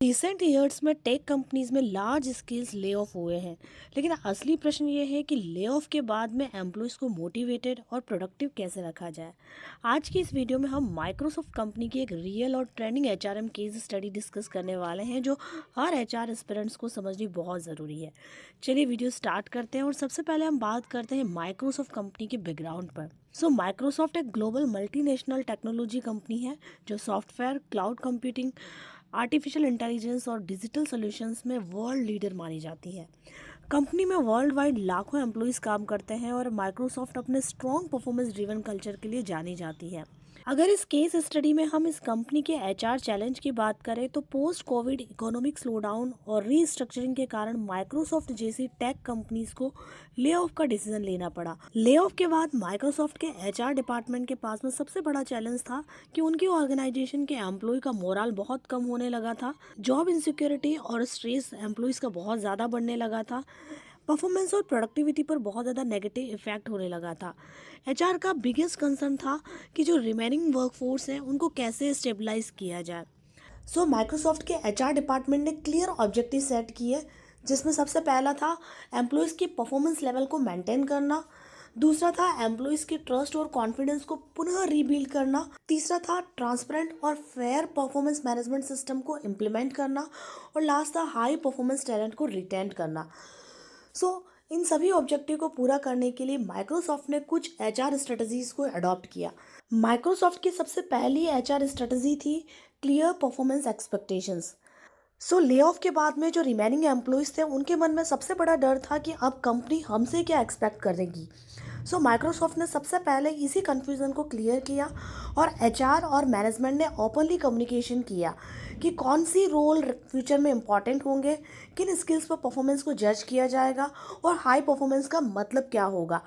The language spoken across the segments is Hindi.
रिसेंट ईयर्स में टेक कंपनीज में लार्ज स्केल्स ले ऑफ हुए हैं। लेकिन असली प्रश्न ये है कि ले ऑफ के बाद में एम्प्लॉयज़ को मोटिवेटेड और प्रोडक्टिव कैसे रखा जाए। आज की इस वीडियो में हम माइक्रोसॉफ्ट कंपनी की एक रियल और trending HRM case study discuss करने वाले हैं जो हर एचआर एस्पिरेंट्स को समझनी बहुत ज़रूरी है। चलिए वीडियो स्टार्ट करते हैं और सबसे पहले हम बात करते हैं माइक्रोसॉफ्ट कंपनी के बैकग्राउंड पर। माइक्रोसॉफ्ट एक ग्लोबल मल्टीनेशनल टेक्नोलॉजी कंपनी है जो software, cloud computing, artificial intelligence और डिजिटल सॉल्यूशंस में वर्ल्ड लीडर मानी जाती है। कंपनी में वर्ल्ड वाइड लाखों एम्प्लॉयज़ काम करते हैं और माइक्रोसॉफ्ट अपने स्ट्रॉन्ग परफॉर्मेंस ड्रिवन कल्चर के लिए जानी जाती है। अगर इस केस स्टडी में हम इस कंपनी के एचआर चैलेंज की बात करें तो पोस्ट कोविड इकोनॉमिक स्लोडाउन और रीस्ट्रक्चरिंग के कारण माइक्रोसॉफ्ट जैसी टेक कंपनीज को ले ऑफ का डिसीजन लेना पड़ा। ले ऑफ के बाद माइक्रोसॉफ्ट के एचआर डिपार्टमेंट के पास में सबसे बड़ा चैलेंज था कि उनकी ऑर्गेनाइजेशन के एम्प्लॉय का मोरल बहुत कम होने लगा था। जॉब इनसिक्योरिटी और स्ट्रेस एम्प्लॉयज़ का बहुत ज़्यादा बढ़ने लगा था। परफॉर्मेंस और प्रोडक्टिविटी पर बहुत ज़्यादा नेगेटिव इफेक्ट होने लगा था। एचआर का बिगेस्ट कंसर्न था कि जो रिमेनिंग वर्कफोर्स है उनको कैसे स्टेबलाइज किया जाए। माइक्रोसॉफ्ट के एचआर डिपार्टमेंट ने क्लियर ऑब्जेक्टिव सेट किए, जिसमें सबसे पहला था एम्प्लॉयज़ की परफॉर्मेंस लेवल को मेंटेन करना। दूसरा था एम्प्लॉयज़ के ट्रस्ट और कॉन्फिडेंस को पुनः रीबिल्ड करना। तीसरा था ट्रांसपेरेंट और फेयर परफॉर्मेंस मैनेजमेंट सिस्टम को इम्प्लीमेंट करना। और लास्ट था हाई परफॉर्मेंस टैलेंट को रिटेन करना। इन सभी ऑब्जेक्टिव को पूरा करने के लिए माइक्रोसॉफ्ट ने कुछ एचआर स्ट्रेटजीज को अडॉप्ट किया। माइक्रोसॉफ्ट की सबसे पहली एचआर स्ट्रेटजी थी clear performance expectations. Lay off के बाद में जो रिमेनिंग एम्प्लॉयज़ थे उनके मन में सबसे बड़ा डर था कि अब कंपनी हमसे क्या एक्सपेक्ट करेगी। माइक्रोसॉफ्ट ने सबसे पहले इसी कन्फ्यूज़न को क्लियर किया और एचआर और मैनेजमेंट ने ओपनली कम्युनिकेशन किया कि कौन सी रोल फ्यूचर में इम्पॉर्टेंट होंगे, किन स्किल्स पर परफॉर्मेंस को जज किया जाएगा और हाई परफॉर्मेंस का मतलब क्या होगा।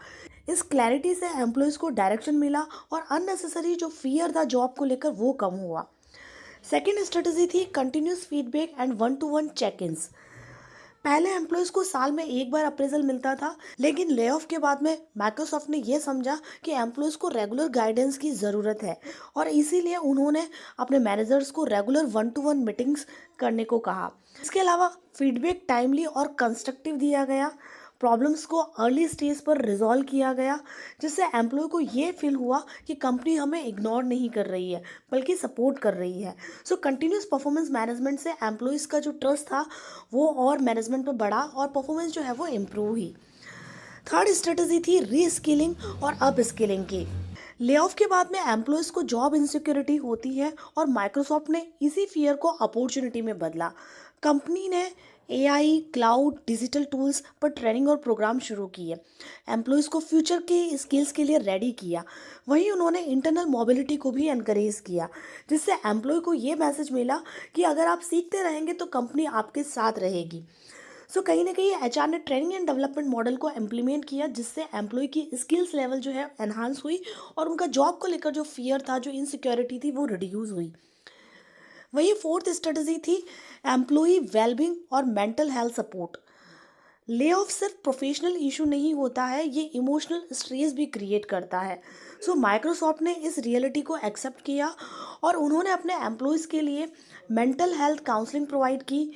इस क्लैरिटी से एम्प्लॉयज़ को डायरेक्शन मिला और अननेसेसरी जो फियर था जॉब को लेकर वो कम हुआ। सेकेंड स्ट्रेटजी थी continuous feedback and one to one check ins. पहले एम्प्लॉयज़ को साल में एक बार अप्रेजल मिलता था, लेकिन ले ऑफ के बाद में माइक्रोसॉफ्ट ने यह समझा कि एम्प्लॉयज़ को रेगुलर गाइडेंस की ज़रूरत है और इसीलिए उन्होंने अपने मैनेजर्स को regular one to one meetings करने को कहा। इसके अलावा फीडबैक टाइमली और कंस्ट्रक्टिव दिया गया, प्रॉब्लम्स को अर्ली स्टेज पर रिजॉल्व किया गया, जिससे एम्प्लॉय को ये फील हुआ कि कंपनी हमें इग्नोर नहीं कर रही है बल्कि सपोर्ट कर रही है। कंटिन्यूस परफॉर्मेंस मैनेजमेंट से एम्प्लॉयज़ का जो ट्रस्ट था वो और मैनेजमेंट पर बढ़ा और परफॉर्मेंस जो है वो इम्प्रूव हुई। थर्ड स्ट्रेटजी थी रीस्किलिंग और अप स्किलिंग की। ले ऑफ के बाद में एम्प्लॉयज़ को जॉब इनसिक्योरिटी होती है और माइक्रोसॉफ्ट ने इसी फियर को अपॉर्चुनिटी में बदला। कंपनी ने एआई, क्लाउड, डिजिटल टूल्स पर ट्रेनिंग और प्रोग्राम शुरू किए, एम्प्लॉयज़ को फ्यूचर के स्किल्स के लिए रेडी किया। वहीं उन्होंने इंटरनल मोबिलिटी को भी एनकरेज किया, जिससे एम्प्लॉय को ये मैसेज मिला कि अगर आप सीखते रहेंगे तो कंपनी आपके साथ रहेगी। कहीं ना कहीं एचआर ने ट्रेनिंग एंड डेवलपमेंट मॉडल को इम्प्लीमेंट किया, जिससे एम्प्लॉय की स्किल्स लेवल जो है एनहांस हुई और उनका जॉब को लेकर जो फियर था, जो इनसिक्योरिटी थी, वो रिड्यूस हुई। वही फोर्थ स्ट्रेटजी थी एम्प्लॉय वेलबींग और mental health support. Lay off सिर्फ प्रोफेशनल इशू नहीं होता है, ये इमोशनल स्ट्रेस भी क्रिएट करता है। माइक्रोसॉफ्ट ने इस रियलिटी को एक्सेप्ट किया और उन्होंने अपने एम्प्लॉयज़ के लिए मेंटल हेल्थ काउंसलिंग प्रोवाइड की,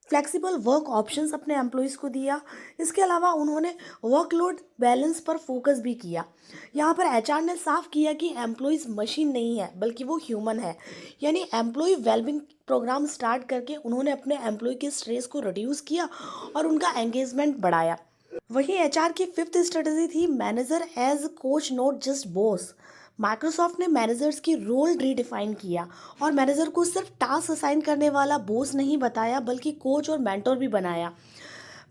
फ्लेक्सिबल वर्क ऑप्शंस अपने एम्प्लॉयज़ को दिया। इसके अलावा उन्होंने वर्कलोड बैलेंस पर फोकस भी किया। यहाँ पर एचआर ने साफ किया कि एम्प्लॉयज़ मशीन नहीं है बल्कि वो ह्यूमन है। यानी एम्प्लॉय वेलबिंग प्रोग्राम स्टार्ट करके उन्होंने अपने एम्प्लॉय के स्ट्रेस को रिड्यूस किया और उनका एंगेजमेंट बढ़ाया। वहीं एचआर की फिफ्थ स्ट्रेटजी थी manager as coach not just boss. Microsoft ने मैनेजर्स की रोल रीडिफाइन किया और मैनेजर को सिर्फ टास्क असाइन करने वाला बॉस नहीं बताया बल्कि कोच और मेंटोर भी बनाया।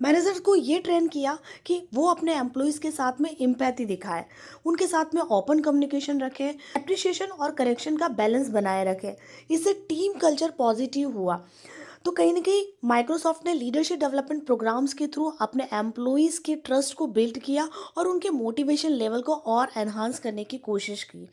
मैनेजर्स को ये ट्रेन किया कि वो अपने एम्प्लॉयज़ के साथ में एम्पैथी दिखाए, उनके साथ में ओपन कम्युनिकेशन रखें, एप्रिशिएशन और करेक्शन का बैलेंस बनाए रखें। इससे टीम कल्चर पॉजिटिव हुआ। कहीं ना कहीं माइक्रोसॉफ्ट ने लीडरशिप डेवलपमेंट प्रोग्राम्स के थ्रू अपने एम्प्लॉयज़ के ट्रस्ट को बिल्ड किया और उनके मोटिवेशन लेवल को और एनहांस करने की कोशिश की।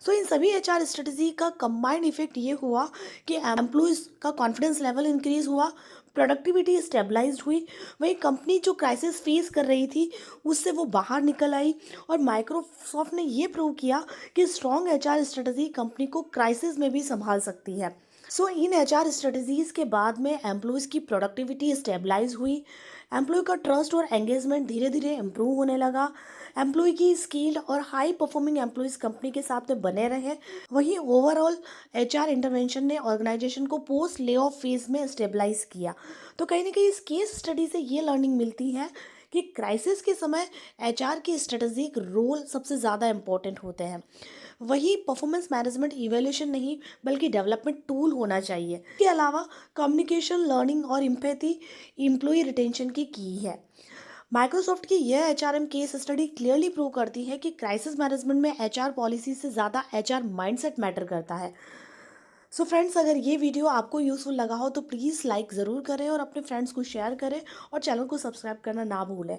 इन सभी एचआर स्ट्रेटजी का कंबाइंड इफेक्ट ये हुआ कि एम्प्लॉयज़ का कॉन्फिडेंस लेवल इंक्रीज हुआ, प्रोडक्टिविटी स्टेबलाइज्ड हुई। वहीं कंपनी जो क्राइसिस फेस कर रही थी उससे वो बाहर निकल आई और माइक्रोसॉफ्ट ने ये प्रूव किया कि स्ट्रॉन्ग एचआर स्ट्रेटजी कंपनी को क्राइसिस में भी संभाल सकती है। सो इन एचआर स्ट्रेटजीज के बाद में एम्प्लॉयज़ की प्रोडक्टिविटी स्टेबलाइज हुई, एम्प्लॉय का ट्रस्ट और एंगेजमेंट धीरे धीरे इम्प्रूव होने लगा, एम्प्लॉय की स्किल्ड और हाई परफॉर्मिंग एम्प्लॉयज़ कंपनी के साथ में बने रहे। वहीं ओवरऑल एचआर इंटरवेंशन ने ऑर्गेनाइजेशन को पोस्ट ले ऑफ फेज में स्टेबलाइज किया। तो कहीं ना कहीं इस केस स्टडी से ये लर्निंग मिलती है कि क्राइसिस के समय एचआर की स्ट्रेटेजिक रोल सबसे ज़्यादा इंपॉर्टेंट होते हैं। वही परफॉर्मेंस मैनेजमेंट इवैल्यूएशन नहीं बल्कि डेवलपमेंट टूल होना चाहिए। इसके अलावा कम्युनिकेशन, लर्निंग और इम्पैथी एम्प्लॉय रिटेंशन की है। माइक्रोसॉफ्ट की यह HRM case study clearly prove करती है कि क्राइसिस मैनेजमेंट में एचआर पॉलिसी से ज़्यादा एचआर माइंडसेट मैटर करता है। सो फ्रेंड्स, अगर ये वीडियो आपको यूज़फुल लगा हो तो प्लीज़ लाइक ज़रूर करें और अपने फ्रेंड्स को शेयर करें और चैनल को सब्सक्राइब करना ना भूलें।